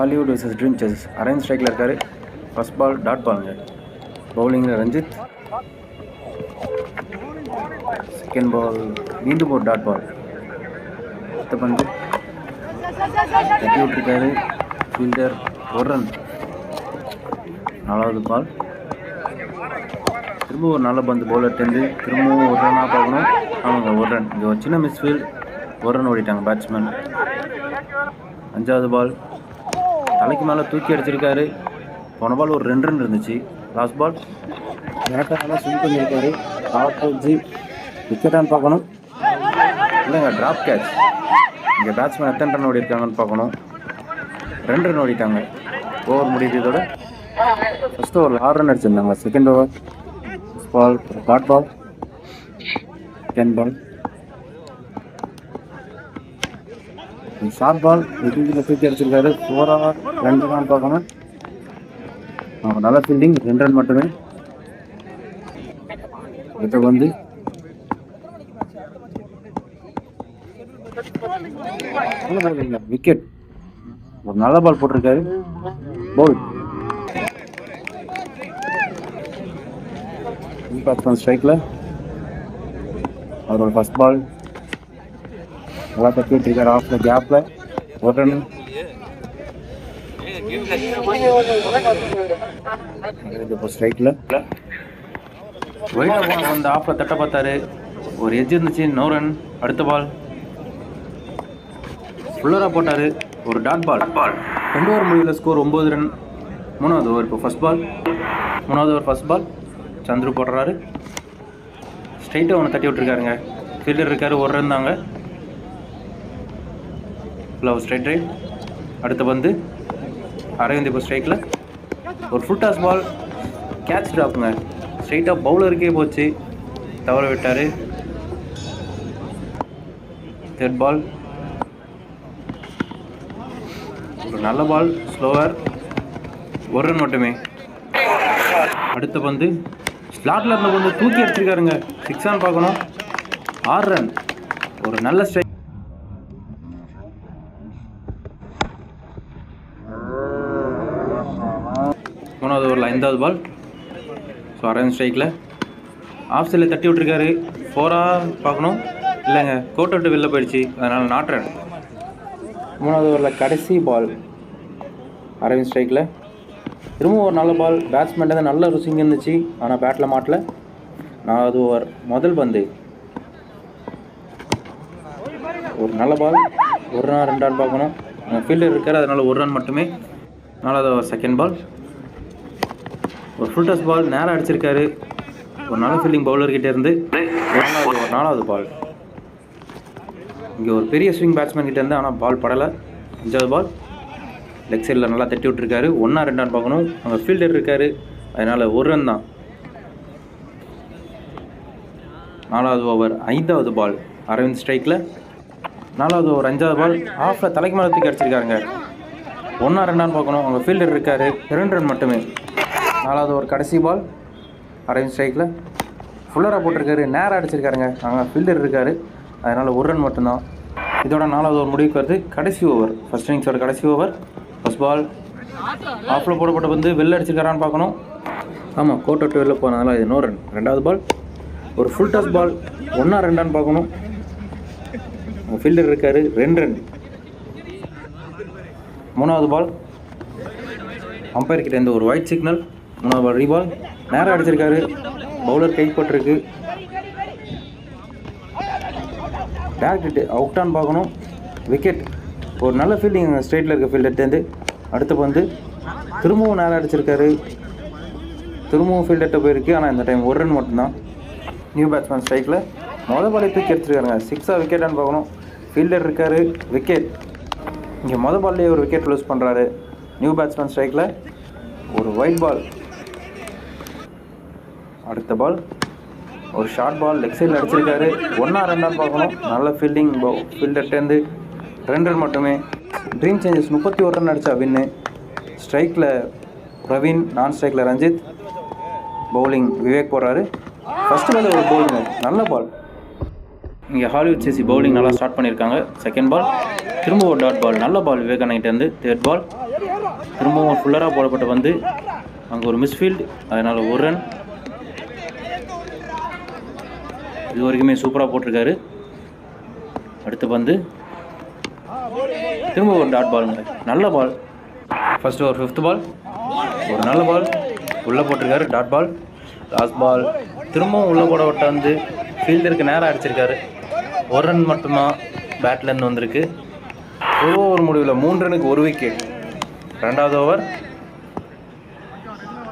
Hollywood vs dream chases. Arrange ஸ்ட்ரைக்கில் இருக்கார். First ball dot பாலுங்க. பவுலிங்கில் ரஞ்சித். செகண்ட் பால் மீண்டும் ஒரு டாட் பால். அடுத்த பந்து தட்டி விட்டுருக்காரு ஃபீல்டர். ஒரு ரன். நாலாவது பால். திரும்ப ஒரு நல்ல பந்து பவுலர்ட்டேருந்து திரும்பவும் ஒரு ரன்னாக பார்க்கணும். ஆமாங்க, ஒரு ரன். இது ஒரு சின்ன மிஸ்ஃபீல்ட். ஒரு ரன் ஓடிட்டாங்க பேட்ஸ்மேன். அஞ்சாவது பால் தலைக்கு மேலே தூக்கி அடிச்சிருக்காரு. போன பால் ஒரு 2 ரன் இருந்துச்சு. லாஸ்ட் பால் பேட்டாக ஸ்விங் பண்ணியிருக்காரு. ஆப்போஜி விக்கெட்டான்னு பார்க்கணும். இல்லைங்க, ட்ராப் கேட்ச். இங்கே பேட்ஸ்மேன் எத்தனை ரன் ஓடி இருக்காங்கன்னு பார்க்கணும். 2 ரன் ஓடிட்டாங்க. ஓவர் முடியுது. இதோட ஃபர்ஸ்ட் ஓவரில் 6 ரன் அடிச்சிருந்தாங்க. Second over ball dot ball. 10 ball short ball விக்கெட்டில் தூக்கி அடிச்சிருக்காரு. 4 ஓவர் 2 ரன் பார்க்கணும். நல்ல ஃபீல்டிங். 2 ரன் மட்டுமே. இப்போ வந்து விக்கெட். ஒரு நல்ல பால் போட்டிருக்காரு. பவுல் பேட்ஸ்மேன் ஸ்ட்ரைக்கில். அவரோட ஃபர்ஸ்ட் பால் நல்லா தட்டி விட்டுருக்காரு. ஆஃப்ல கேப்பில் ஒரு ரன். இப்போ ஸ்ட்ரைக்கில் ஒயிட்டாக போன வந்து ஆஃப்ல தட்ட பார்த்தாரு. ஒரு எட்ஜ் இருந்துச்சு. No run. அடுத்த பால் ஃபுல்லராக போட்டார். ஒரு டாட் பால். 2 ஓவர் முடிவில் ஸ்கோர் 9 ரன். 3வது ஓவர். இப்போ ஃபர்ஸ்ட் பால். 3வது ஓவர் ஃபர்ஸ்ட் பால். சந்துரு போடுறாரு. ஸ்ட்ரைட்டாக ஒன்று தட்டி விட்டுருக்காருங்க. ஃபீல்டர் இருக்காரு. ஒரு ரன் தாங்க. ஃபுல்லாக ஸ்ட்ரைட் ரைட். அடுத்த பந்து அரவிந்த் இப்போ ஸ்ட்ரைக்கில். ஒரு ஃபுல் டாஸ் பால். கேட்ச் ட்ராப்புங்க. ஸ்ட்ரைட்டாக பவுலருக்கே போச்சு. தவற விட்டார். தேர்ட் பால் ஒரு நல்ல பால். ஸ்லோவர். ஒரு ரன் மட்டுமே. அடுத்த பந்து ஸ்லாட்டில் இருந்த பந்து தூக்கி அடிச்சிருக்காருங்க. 6 ரன் பார்க்கணும். 6 ரன். ஒரு நல்ல ஸ்ட்ரைக். மூணாவது ஓவரில் 5வது பால். ஸோ அரேஞ்ச் ஸ்ட்ரைக்கில் ஆஃப் சைடில் தட்டி விட்டுருக்காரு. 4 பார்க்கணும். இல்லைங்க, கோட்டை விட்டு வெளில போயிடுச்சு. அதனால் நாட் ரன். 3வது ஓவரில் கடைசி பால். அரவிந்த் ஸ்ட்ரைக்கில். திரும்பவும் ஒரு நல்ல பால். பேட்ஸ்மேன் நல்ல ருசிங் இருந்துச்சு. ஆனால் பேட்டில் மாட்டல. 4வது ஓவர் முதல் பந்து ஒரு நல்ல பால். 1 ரன் 2 ரன் பார்க்கணும். ஃபீல்டர் இருக்கார். அதனால் 1 ரன் மட்டுமே. 4வது ஓவர் செகண்ட் பால். ஒரு ஃபுல் டாஸ் பால். நேராக அடிச்சிருக்காரு. ஒரு நல்ல ஃபீல்டிங் பவுலர்கிட்ட இருந்து. 4வது பால். இங்கே ஒரு பெரிய ஸ்விங் பேட்ஸ்மேன் கிட்ட இருந்து. ஆனால் பால் படலை. 5வது பால். லெக் சைடில் நல்லா தட்டி விட்டுருக்காரு. 1 ரன் 2 ரன் பார்க்கணும். அங்கே ஃபீல்டர் இருக்கார். அதனால் 1 ரன் தான். 4வது ஓவர் 5வது பால். அரவிந்த் ஸ்ட்ரைக்கில். 4வது ஓவர் 5வது பால். ஆஃபில் தலைக்கு மேலே தூக்கி அடிச்சிருக்காருங்க. 1 ரன் 2 ரன் பார்க்கணும். அங்கே ஃபீல்டர் இருக்கார். 2 ரன் மட்டுமே. 4வது ஓவர் கடைசி பால். அரவிந்த் ஸ்ட்ரைக்கில். ஃபுல்லராக போட்டிருக்காரு. நேராக அடிச்சிருக்காருங்க. அங்கே ஃபீல்டர் இருக்கார். அதனால் 1 ரன் மட்டும்தான். இதோட 4வது ஓவர் முடிவுக்கு வருது. கடைசி ஓவர். ஃபர்ஸ்ட் இன்னிங்ஸோட கடைசி ஓவர். ஃபர்ஸ்ட் பால் ஆஃபில் போடப்பட்ட வந்து வெளில அடிச்சிருக்காரான்னு பார்க்கணும். ஆமாம், கோட்டை விட்டு வெளில போனதால இது நோ ரன். 2வது பால் ஒரு full toss ball. 1 run 2 run பார்க்கணும். ஃபீல்டர் இருக்கார். 2 ரன். 3வது பால் அம்பையர் கிட்ட இருந்து ஒரு ஒயிட் சிக்னல். 3வது பால் ரீபால். நேராக அடிச்சிருக்காரு. பவுலர் கைப்பற்றிருக்கு. டேரக்ட் அவுட்டான்னு பார்க்கணும். விக்கெட். ஒரு நல்ல ஃபீல்டிங் ஸ்ட்ரைட்டில் இருக்க ஃபீல்டர்ட்டேருந்து. அடுத்த பந்து திரும்பவும் நேராக அடிச்சிருக்காரு. திரும்பவும் ஃபீல்டர்கிட்ட போயிருக்கு. ஆனால் இந்த டைம் 1 ரன் மட்டும்தான். நியூ பேட்ஸ்மேன் ஸ்ட்ரைக்கில். மொதல் பாலே தூக்கி எடுத்துருக்காருங்க. 6 விக்கெட்டான்னு பார்க்கணும். ஃபீல்டர் இருக்கார். விக்கெட். இங்கே மொதல் பால்லேயே ஒரு விக்கெட் லூஸ் பண்ணுறாரு. நியூ பேட்ஸ்மேன் ஸ்ட்ரைக்கில். ஒரு ஒயிட் பால். அடுத்த பால் ஒரு ஷார்ட் பால். லெக் சைடில் அடிச்சிருக்காரு. 1 ரன் 2 ரன் பார்க்கணும். நல்ல ஃபீல்டிங் ஃபீல்டர்ட்டேருந்து. 2 ரன் மட்டுமே. ட்ரீம் சேஞ்சஸ் 31 ரன் அடித்தா வின்னு. ஸ்ட்ரைக்கில் பிரவீன். நான் ஸ்ட்ரைக்கில் ரஞ்சித். பவுலிங் விவேக் போடுறாரு. ஃபஸ்ட்டு பால் ஒரு பவுலிங் நல்ல பால். இங்கே ஹாலிவுட் சேசி பவுலிங் நல்லா ஸ்டார்ட் பண்ணியிருக்காங்க. செகண்ட் பால் திரும்ப ஒரு டாட் பால். நல்ல பால் விவேகானங்கிட்டேருந்து. தேர்ட் பால் திரும்பவும் ஃபுல்லராக போடப்பட்ட பந்து, அங்கே ஒரு மிஸ்ஃபீல்டு, அதனால் ஒரு ரன். இது வரைக்குமே சூப்பராக போட்டிருக்காரு. அடுத்த பந்து திரும்ப ஒரு டாட் பாலுங்க, நல்ல பால். ஃபர்ஸ்ட் ஓவர் 5th பால், ஒரு நல்ல பால் உள்ளே போட்டிருக்காரு, டாட் பால். லாஸ்ட் பால் திரும்பவும் உள்ளே போட விட்ட வந்து ஃபீல்டருக்கு நேராக அடிச்சிருக்காரு. ஒரு ரன் மட்டும்தான் பேட்லேருந்து வந்திருக்கு. ஒரு ஓவர் முடிவில் 3 ரனுக்கு 1 விக்கெட். 2வது ஓவர்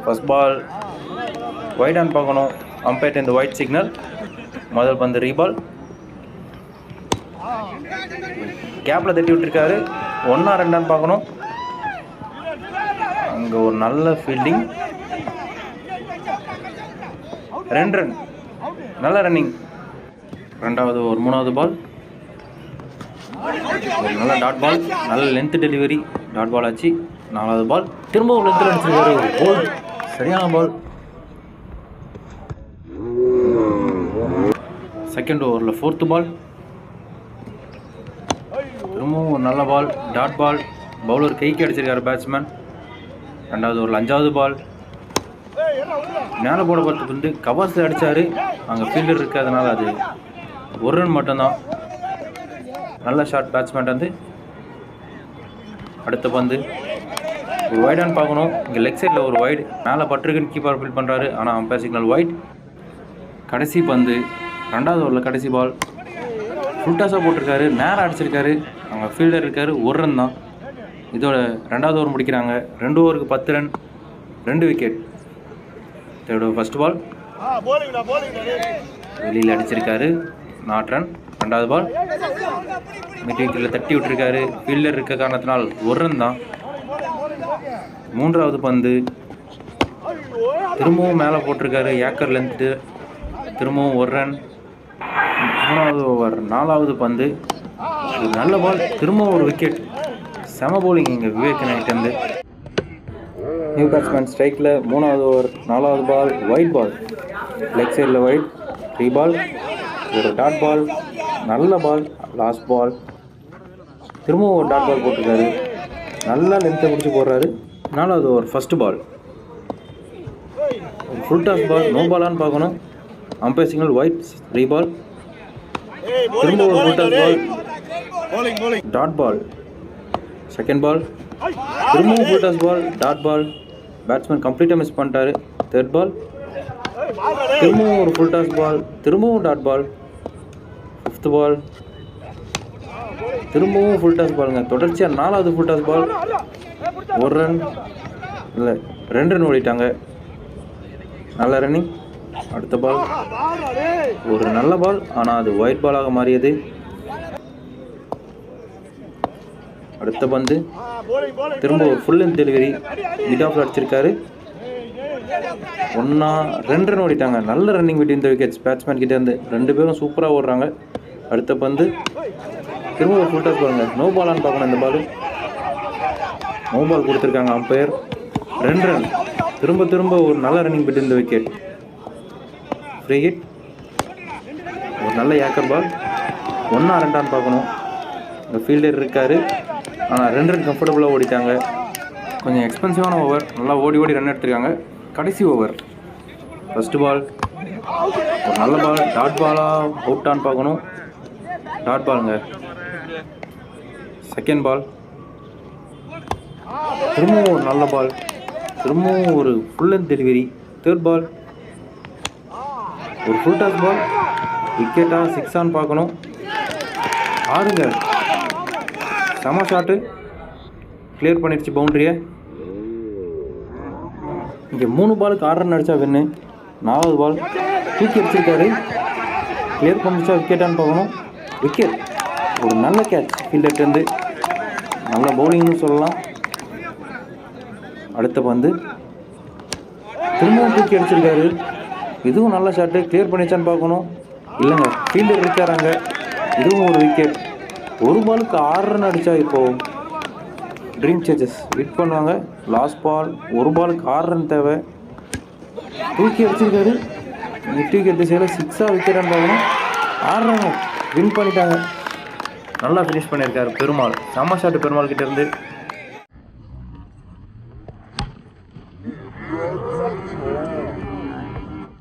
ஃபர்ஸ்ட் பால் வைட் ஆன் பார்க்கணும், அம்பையர் இந்த ஒயிட் சிக்னல். முதல் பந்து ரீபால், கேப்பில் தட்டி விட்டுருக்காரு. 1 or 2 பார்க்கணும். அங்கே ஒரு நல்ல ஃபீல்டிங், 2 ரன், நல்ல ரன்னிங். 2வது ஓவர் 3வது பால், ஒரு நல்ல டாட் பால், நல்ல லென்த் டெலிவரி, டாட் பால் ஆச்சு. 4வது பால் திரும்பவும் லென்த்தில் அடிச்சிருக்காரு, போல், சரியான பால். 2nd ஓவரில் 4th பால், திரும்பவும் ஒரு நல்ல பால், டாட் பால், பவுலர் கைக்கு அடிச்சிருக்காரு பேட்ஸ்மேன். 2வது ஓவரில் 5வது பால், மேலே போட பார்த்து வந்து கவர்ஸ் அடித்தார், அங்கே ஃபீல்டர் இருக்கிறதுனால அது 1 ரன் மட்டும்தான். நல்ல ஷாட் பேட்ஸ்மேன் வந்து. அடுத்த பந்து ஒரு வைட் ஆன் பார்க்கணும். இங்கே லெக் சைடில் ஒரு வைட், மேலே பட்டிருக்குன்னு கீப்பர் ஃபீல் பண்ணுறாரு, ஆனால் அம்பையர் சிக்னல் வைட். கடைசி பந்து 2வது ஓவரில் கடைசி பால், ஃபுல் டாஸாக போட்டிருக்காரு, நேராக அடிச்சிருக்காரு, அங்கே ஃபீல்டர் இருக்கார், 1 ரன் தான். இதோட 2வது ஓவர் முடிக்கிறாங்க. 2 ஓவருக்கு 10 ரன், 2 விக்கெட். ஃபர்ஸ்ட் பால் வெளியில் அடிச்சிருக்காரு, நாட் ரன். 2வது பால் மிட் விக்கெட்டில் தட்டி விட்டுருக்காரு, ஃபீல்டர் இருக்க காரணத்தினால் 1 ரன் தான். 3வது பந்து திரும்பவும் மேலே போட்டிருக்காரு, ஏக்கர் லென்த்து, திரும்பவும் 1 ரன். 3வது ஓவர் 4வது பந்து, நல்ல பால், திரும்பவும் ஒரு விக்கெட். செம பவுலிங் இங்கே விவேக் நாயிட்டேருந்து. நியூ பேட்ஸ்மேன் ஸ்ட்ரைக்கில் 3வது ஓவர் 4வது பால், ஒயிட் பால், லெக் சைடில் ஒயிட், 3 பால், ஒரு டாட் பால், நல்ல பால். லாஸ்ட் பால் திரும்பவும் ஒரு டாட் பால் போட்டிருக்காரு, நல்லா லென்த்தை பிடிச்சி போடுறாரு. 4வது ஓவர் ஃபர்ஸ்ட் பால், ஒரு ஃபுல் டாஸ் பால், நோ பாலான்னு பார்க்கணும், அம்பையர் சிக்னல் ஒயிட், 3 பால். திரும்ப ஒரு full toss ball, dot ball. 2nd ball திரும்பவும் full toss ball, dot ball. Batsman கம்ப்ளீட்டாக மிஸ் பண்ணிட்டாரு. 3rd பால் திரும்பவும் ஒரு ஃபுல் டாஸ் பால், திரும்பவும் டாட் பால். 5th பால் திரும்பவும் ஃபுல் டாஸ் பாலுங்க, தொடர்ச்சியாக 4வது ஃபுல் டாஸ் பால், 1 ரன் இல்லை 2 ரன் ஓடிட்டாங்க, நல்ல ரன்னிங். அடுத்த பால் ஒரு நல்ல பால், ஆனால் அது ஒயிட் பாலாக மாறியது. அடுத்த பந்து திரும்ப ஒரு ஃபுல் லென்த் டெலிவரி, மிட் ஆஃப்ல அடிச்சிருக்காரு. 2 ரன் ஓடிட்டாங்க, நல்ல ரன்னிங் விட்டு இந்த விக்கெட்ஸ் பேட்ஸ்மேன் கிட்டே இருந்து. 2 பேரும் சூப்பராக ஓடுறாங்க. அடுத்த பந்து திரும்ப ஒரு ஃபுல் டாஸ் பாருங்க, நோ பாலான்னு பார்க்கணும். இந்த பால் நோ பால் கொடுத்துருக்காங்க அம்பையர். 2 ரன், திரும்ப ஒரு நல்ல ரன்னிங் விட்டு இந்த விக்கெட். ஃப்ரீ ஹிட், ஒரு நல்ல ஏக்கர் பால். 1 or 2 பார்க்கணும். இந்த ஃபீல்டர் இருக்காரு, ஆனால் 2 ரன் கம்ஃபர்டபுளாக ஓடிட்டாங்க. கொஞ்சம் எக்ஸ்பென்சிவான ஓவர், நல்லா ஓடி ரன் எடுத்துருக்காங்க. கடைசி ஓவர் ஃபர்ஸ்ட் பால், ஒரு நல்ல பால், டாட் பாலாக அவுட்டான்னு பார்க்கணும், டாட் பாலுங்க. 2nd பால் திரும்பவும் ஒரு நல்ல பால், திரும்பவும் ஒரு ஃபுல் லென்த் டெலிவரி. 3rd பால் ஒரு ஃபுல் டாஸ் பால், விக்கெட்டா 6 ஆன் பார்க்கணும். 6ங்க, செம ஷாட்டு, கிளியர் பண்ணிடுச்சு பவுண்ட்ரியை. இங்கே 3 பாலுக்கு 6 ரன் அடித்தா வின்னு. 4வது பால் தூக்கி அடிச்சிருக்காரு, கிளியர் பண்ணிச்சா விக்கெட்டான்னு பார்க்கணும். விக்கெட், ஒரு நல்ல கேட்ச் ஃபீல்டர்லேருந்து, நல்ல பவுலிங்னு சொல்லலாம். அடுத்த பந்து திரும்பவும் தூக்கி அடிச்சிருக்காரு, இதுவும் நல்ல ஷாட்டு, கிளியர் பண்ணிச்சான்னு பார்க்கணும். இல்லைங்க, ஃபீல்டர் இருக்காராங்க, இதுவும் ஒரு விக்கெட். 1 பாலுக்கு 6 ரன் அடித்தா இப்போது ட்ரீம் சேஞ்சஸ் விட் பண்ணுவாங்க. லாஸ்ட் பால் 1 பாலுக்கு 6 ரன் தேவை, தூக்கி அடிச்சிருக்காரு. விட்டு விக்கெட் திசையில் 6ஆக விக்கெட்டான்னு பார்க்கணும். 6 ரன் வின் பண்ணிட்டாங்க. நல்லா ஃபினிஷ் பண்ணியிருக்காரு பெருமாள், செம்ம ஷாட்டு பெருமாள் கிட்டேருந்து.